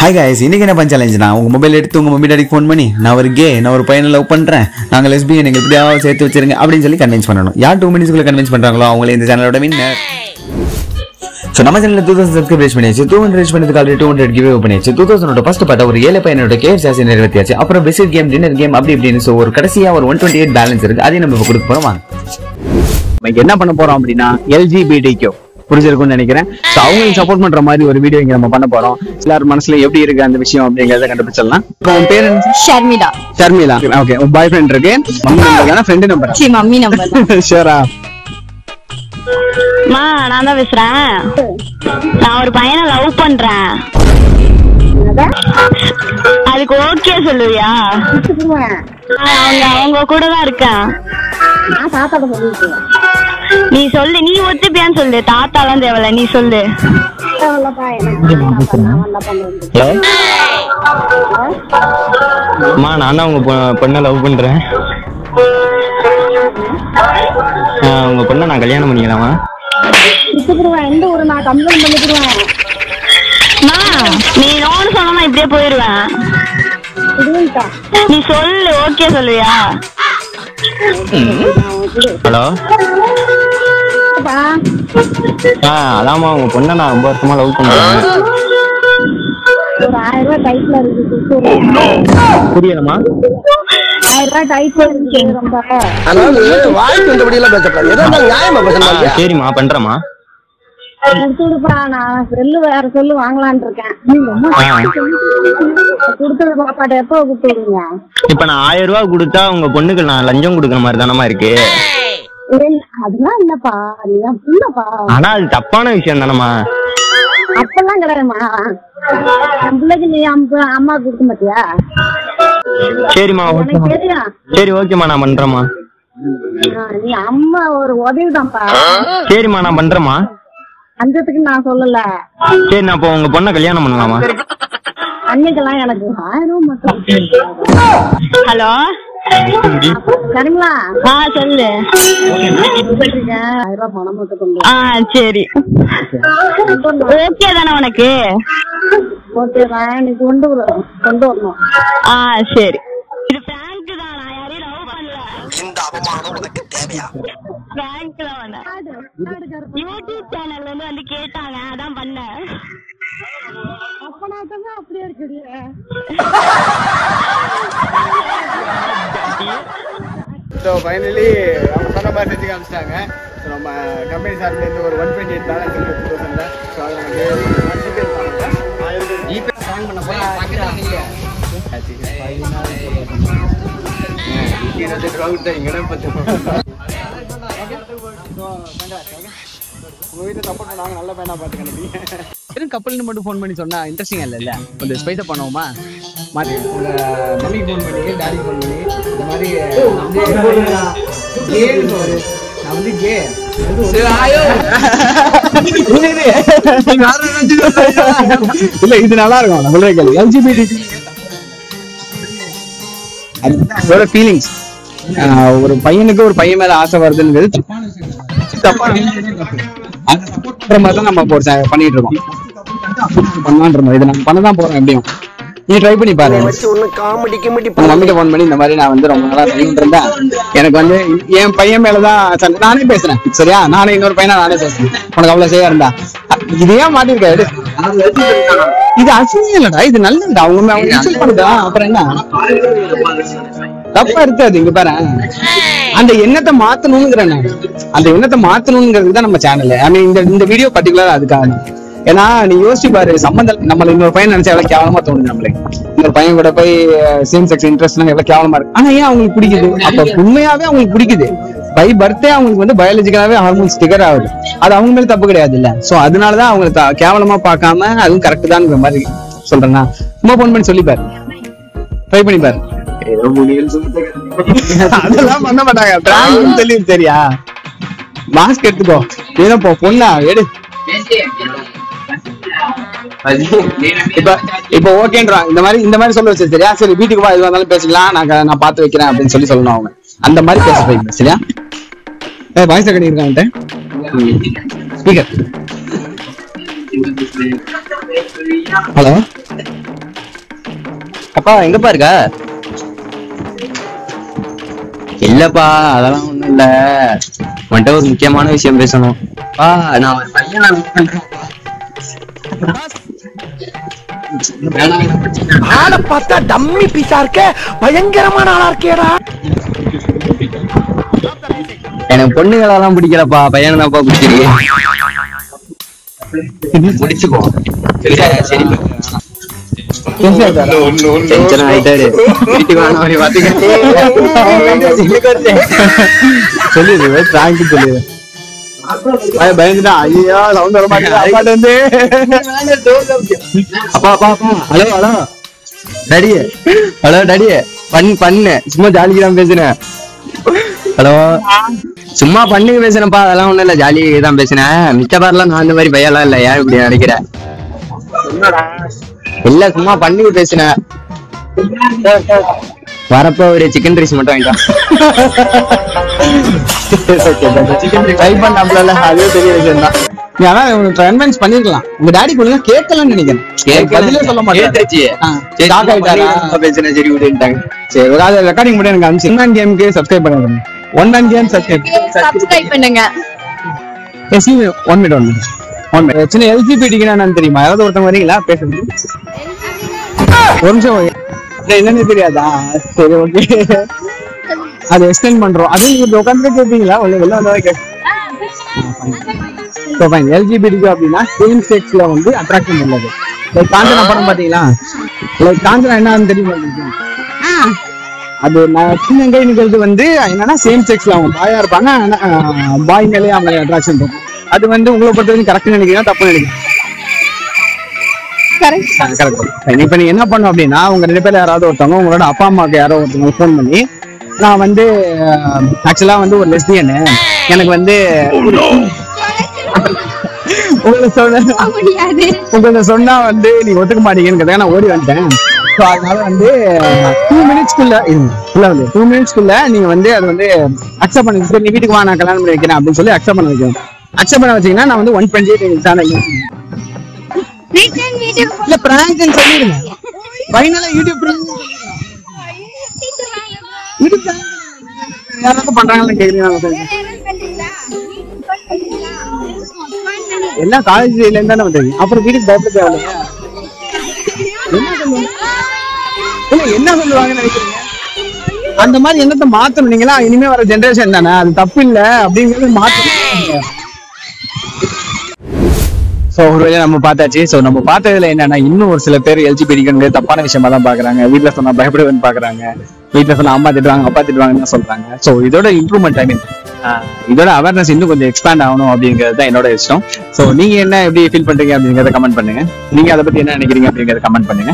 Hi guys இன்னைக்கு என்ன பண்ண சேலஞ்ச் நான் உங்க மொபைல் எடுத்து உங்க மம்மி டாடிக்கு ஃபோன் பண்ணி நான் ஒரு கே நான் ஒரு பையனை லவ் பண்றேன் நாங்க லெஸ்பியன் எங்க எப்படியாவது சேர்த்து வச்சிருங்க அப்படின்னு சொல்லி கன்வின்ஸ் பண்ணணும். யார் 2 மினிட்ஸ்க்குள்ள கன்வின்ஸ் பண்றாங்களோ அவங்களே இந்த சேனலோட வின்னர். சோ நம்ம சேனல்ல 2000 சப்ஸ்கிரைபர்ஸ் பண்ணியாச்சு. 200 ரீச் பண்ணதுக்கு ஆல்ரெடி 200 கிவ் அவே பண்ணியாச்சு. 2000 ஃபர்ஸ்ட் பார்ட் ஒரு ஏழை பையனோட கேஎஃப்சி ஆசை நிறைவேற்றியாச்சு. அப்புறம் பெஸ்ட் கேம் டின்னர் கேம் அப்படி இப்படின்னு சோ ஒரு கடைசியா ஒரு 128 பேலன்ஸ் இருக்கு. அதையும் நம்ம கொடுக்க போறோம். வாங்க என்ன பண்ண போறோம் அப்படின்னா LGBTQ புரிஞ்சிருக்கும்னு நினைக்கிறேன். சோ அவங்களுக்கு சப்போர்ட் பண்ற மாதிரி ஒரு வீடியோ இங்க நம்ம பண்ண போறோம். எல்லார் மனசுல எப்படி இருக்கு அந்த விஷயம் அப்படிங்கறத கண்டுபிடிச்சிடலாம். உன் பேர் என்ன? ஷர்மிளா. ஓகே. உன் பாய் ஃப்ரெண்ட் இருக்கு? மம்மி நம்பர் தான? Friend number? சி மம்மி நம்பர். ஷூரா? மா நான் தான் பேசுறேன். நான் ஒரு பையனை லவ் பண்றேன். அதுக்கு ஓகே சொல்லுவியா? அவங்க கூட தான் இருக்கேன். நீ சொல்லு, நீ ஒத்துப்பியான்னு சொல்லு. தாத்தாலாம் தேவையில்ல, நீ சொல்லு. அம்மா நான் தான் உங்க பொண்ணை லவ் பண்றேன். உங்க பொண்ணை நான் கல்யாணம் பண்ணிக்கலாமா? நீ நோன்னு சொன்னா இப்படியே போயிருவேன். நீ சொல்லு, ஓகே சொல்லுவியா? ஹலோ. அதாம்மா உங்க பொண்ணை நான் ரொம்ப வருஷமா லவ் பண்றேன். ஒரு 1000 ரூபாய் டைப்ல இருக்கு. புரியலமா? 1000 ரூபாய் டைப்ல இருக்கு. ரொம்ப அதாவது வாய்க்கு வந்தபடி எல்லாம் பேசக்கூடாது. ஏதோ நியாயமா பேசணும். சரிம்மா பண்றேம்மா. கொடுத்துடுப்பா. நான் செல்லு வேற செல்லு வாங்கலான்னு இருக்கேன். கொடுத்துடு பாப்பாட்ட. எப்போ கொடுத்துடுங்க? இப்ப நான் 1000 ரூபாய் கொடுத்தா உங்க பொண்ணுக்கு நான் லஞ்சம் கொடுக்குற மாதிரி தானமா இருக்கு. அதெல்லாம் இல்லப்பா, நீங்க புள்ளப்பா. ஆனா அது தப்பான விஷயம் தானமா? அப்பெல்லாம் கிடையாதுமா. என் பிள்ளைக்கு நீ அம்மா கொடுக்க மாட்டியா? சரிம்மா. சரி ஓகேம்மா நான் பண்றேம்மா. நீ அம்மா ஒரு உதவிதான்ப்பா. சரிம்மா நான் பண்றேம்மா. அஞ்சத்துக்கு நான் சொல்லல. சரி நான் இப்போ உங்க பொண்ணை கல்யாணம் பண்ணலாமா? அன்னைக்கெல்லாம் எனக்கு 1000 ரூபாய் மட்டும். ஹலோ சரிங்களா? சொல்லு. 1000 ரூபாய் பணம் மட்டும் கொண்டு. சரி ஓகே தானே உனக்கு? ஓகே தான். நீ கொண்டு வரணும். சரி. இது பிராங்க் தான். நான் யாரையும் லவ் பண்ணல. இந்த அவமானம் உனக்கு தேவையா? பிராங்க்ல வந்தேன். யூடியூப் சேனல்ல இருந்து வந்து கேட்டாங்க, அதான் பண்ணேன். அப்ப நான் தான் அப்படியே இருக்குது. ஸோ ஃபைனலி அவங்க சொன்ன மாதிரி செஞ்சு காமிச்சிட்டாங்க. ஸோ நம்ம கம்பெனி சார்பிலேருந்து ஒரு 128 பேலன்ஸ் இருக்குது 2000. ஸோ அதை நமக்கு ஜிபே ஸ்கேன் பண்ண போய் 20 ரூபா கொடுத்தா இங்கே பார்த்து உங்கள் வீட்டில் சப்போர்ட் பண்ணாங்க. நல்ல பையனாக பார்த்து கண்டிப்பீங்க. வெறும் கப்பல்னு மட்டும் ஃபோன் பண்ணி சொன்னால் இன்ட்ரெஸ்டிங்காக இல்லைல்ல? கொஞ்சம் ஸ்பைஸாக பண்ணுவோமா? மாற்றி உங்கள் மம்மிக்கு ஃபோன் பண்ணி டாடிக்கு ஃபோன் பண்ணி இந்த மாதிரி நான் வந்து கே இல்ல இது நல்லா இருக்கும். நான் சொல்றேன் கேளு. LGBT அதோட ஃபீலிங்ஸ். ஒரு பையனுக்கு ஒரு பையன் மேல ஆசை வருதுங்கிறது தப்பான மாதிரி தான் நம்ம பண்ணிட்டு இருக்கோம். பண்ணலான் இதை நம்ம பண்ணதான் போறோம். எப்படியும் நீ ட்ரை பண்ணி பாரு. மம்மிட்ட போன் பண்ணி இந்த மாதிரி நான் வந்து ரொம்ப நாளா பண்ணிட்டு இருந்தேன். எனக்கு வந்து என் பையன் மேலதான் நானே பேசுறேன். சரியா? நானே இன்னொரு பையனா நானே பேசுறேன். உனக்கு அவ்வளவு செய்ய இருந்தா இதையே மாட்டிருக்காரு. இது அசிங்கம் இல்லடா, இது நல்லதுடா. அவங்க பண்ணுதா அப்புறம் என்ன தப்பா இருக்காது. இங்க பாரு, அந்த எண்ணத்தை மாத்தணும்ங்கிறேன். அந்த எண்ணத்தை மாத்தணுங்கிறது தான் நம்ம சேனல். ஐ மீன் இந்த வீடியோ பர்டிகுலரா அதுக்காக. ஏன்னா நீ யோசிச்சு பாரு, சம்பந்தம் நம்மள இன்னொரு பையன் நினைச்சா எவ்வளவு கேவலமா தோணுது. நம்மளே இன்னொரு பையன் கூட போய் சேம் செக்ஸ் இன்ட்ரெஸ்ட் எவ்வளவு கேவலமா இருக்கு. ஆனா ஏன் அவங்களுக்கு பிடிக்குது? அப்ப உண்மையாவே அவங்களுக்கு பிடிக்குது. பை பர்த்டே அவங்களுக்கு வந்து பயாலஜிக்கலாவே ஹார்மோன்ஸ் ட்ரிகர் ஆகுது. அது அவங்க மேல தப்பு கிடையாது இல்ல? சோ அதனாலதான் அவங்களுக்கு கேவலமா பார்க்காம அதுவும் கரெக்ட் தான் மாதிரி சொல்றேன்னா சும்மா போன் பண்ணி சொல்லிப்பாரு, ட்ரை பண்ணி பாரு. அதெல்லாம் பண்ண மாட்டாங்க. சொல்லி சரியா? மாஸ்க் எடுத்துக்கோ. ஏதோ பொண்ணா எடு. இப்ப ஓகேன்றான். இந்த மாதிரி சொல்ல வச்சு சரியா? சரி வீட்டுக்கு வா, எதுவாக இருந்தாலும் பேசிக்கலாம், நான் பாத்து வைக்கிறேன் அப்படின்னு சொல்லணும். அவங்க அந்த மாதிரி பேச போய் சரியா? வாய்ஸ் ரெக்கார்டிங் இருக்கா? ஸ்பீக்கர். ஹலோ அப்பா எங்கப்பா இருக்க? இல்லப்பா அதெல்லாம் ஒண்ணும் இல்ல, உன்கிட்ட ஒரு முக்கியமான விஷயம் பேசணும். நான் ஒரு பையனை love பண்றேன். ஆளை பார்த்தா டம்மி பீஸா இருக்க, பயங்கரமான ஆளா இருக்கேடா. எனக்கு பொண்ணுங்களெல்லாம் பிடிக்கலப்பா, பையனை தான்ப்பா பிடிச்சிருக்கு. முடிச்சுக்கோ. சரி டென்ஷன் ஆயிட்டாரு. வீட்டுக்கு வேணாம் அவரை சொல்லிடு தேங்க்யூ சொல்லிடு. பயந்துட்டா ஐயா சவுண்ட் வர மாட்டேன். அப்பா அப்பா அப்பா hello hello daddy, hello daddy, பண்ணு சும்மா ஜாலிக்கு தான் பேசுனேன். ஹலோ சும்மா பண்ணுக்கு பேசுனேன்ப்பா, அதெல்லாம் ஒண்ணும் இல்ல, ஜாலிக்கு தான் பேசினேன். மிச்ச பாரெல்லாம் நான் அந்த மாதிரி பையெல்லாம் இல்ல, ஏன் இப்படி நினைக்கிறேன்? இல்ல சும்மா பண்ணுக்கு பேசினேன். வரப்ப ஒரு சிக்கன் ரைஸ் மட்டும் வாங்கிட்டான். ட்ரை பண்ணாப்ல அதே பெரிய விஷயம் தான். நீ ஆனா கன்வின்ஸ் பண்ணிருக்கலாம். உங்க டாடி ஒழுங்கா கேட்கலன்னு நினைக்கிறேன். பதிலே சொல்ல மாட்டேன். பேசினேன் சரி விட்டுட்டாங்க. சரி ஒரு ஆள் ரெக்கார்டிங் மட்டும் எனக்கு அனுப்பிச்சு ஒன் மேன் கேமுக்கு சப்ஸ்கிரைப் பண்ணிடுங்க. ஒன் மேன் கேம் சப்ஸ்கிரைப் பண்ணுங்க. ஒன் மினிட் சின்ன எல்ஜிபிடிக்கு என்னன்னு தெரியுமா? யாராவது ஒருத்தவங்க வரீங்களா பேசுறது? ஒரு நிமிஷம் என்னன்னு தெரியாதா? சரி ஓகே, அது எக்ஸ்பிளைன் பண்றோம். அது நீங்க உட்காந்து கேட்பீங்களா? வெளில வந்தா எல்ஜிபிடிக்கு அப்படின்னா சேம் செக்ஸ்ல வந்து அட்ராக்ஷன் உள்ளது. லைக் காஞ்சனா படம் பாத்தீங்களா? லைக் காஞ்சனா என்னன்னு தெரியுமா? அது நான் சின்ன கை நிக்கிறது வந்து என்னன்னா சேம் செக்ஸ்ல அவங்க பாயா இருப்பாங்க, பாய் மேலே அவங்க அட்ராக்ஷன் இருக்கும். அது வந்து உங்களை பொறுத்த வரைக்கும் கரெக்ட் நினைக்கிறீங்க தப்பு நினைக்கிறீங்க? கரெக்ட். இப்ப நீங்க என்ன பண்ணும் அப்படின்னா உங்க 2 பேர்ல யாராவது ஒருத்தவங்க உங்களோட அப்பா அம்மாவுக்கு யாரோ ஒருத்தவங்க ஃபோன் பண்ணி நான் வந்து ஆக்சுவலா வந்து ஒரு லெஸ்பியனு, எனக்கு வந்து உங்களை சொன்னா வந்து நீங்க ஒத்துக்க மாட்டீங்கன்னு நான் ஓடி வந்துட்டேன். அதனால வந்து 2 மினிட்ஸ்க்குள்ள நீங்க வந்து அது வந்து அக்செப்ட் பண்ணி நீ வீட்டுக்கு வா நான் கல்யாணம் பண்ணி வைக்கிறேன் அப்படின்னு சொல்லி அக்செப்ட் பண்ண வைக்கிறேன். அக்செப்ட் பண்ண வச்சீங்கன்னா நான் வந்து 128 சேனல் இல்ல பிராங்க்னு சொல்லிடுங்க. ஃபைனலா யூடியூப் யாராவது பண்றாங்கன்னு கேக்குறீங்க? எல்லாம் காலேஜ்ல இருந்து தானே வந்தீங்க, அப்புறம் வீட்டுக்கு பயப்பட தேவையில்லையா? என்ன சொல்லுவாங்கன்னு நினைக்கிறீங்க? அந்த மாதிரி எண்ணத்தை மாத்தணும். நீங்களா இனிமே வர ஜெனரேஷன் தானே, அது தப்பு இல்ல அப்படிங்கிறது மாத்தணும். சோ ஒருவேளை நம்ம பார்த்தாச்சு. சோ நம்ம பார்த்ததுல என்னன்னா இன்னும் ஒரு சில பேர் எல்ஜிபிடிக்கு தப்பான விஷயமா தான் பாக்குறாங்க. வீட்டுல சொன்னா பயப்படுவேன்னு பாக்குறாங்க, வீட்டுல சொன்னா அம்மா திட்டுவாங்க அப்பா திட்டுவாங்கன்னு சொல்றாங்க. சோ இதோட இம்ப்ரூவ்மெண்ட், ஐ மீன் இதோட அவேர்னஸ் இன்னும் கொஞ்சம் எக்ஸ்பேண்ட் ஆகணும் அப்படிங்கிறது தான் என்னோட இஷ்டம். சோ நீங்க என்ன எப்படி ஃபீல் பண்றீங்க அப்படிங்கறத கமெண்ட் பண்ணுங்க. நீங்க அதை பத்தி என்ன நினைக்கிறீங்க அப்படிங்கறத கமெண்ட் பண்ணுங்க.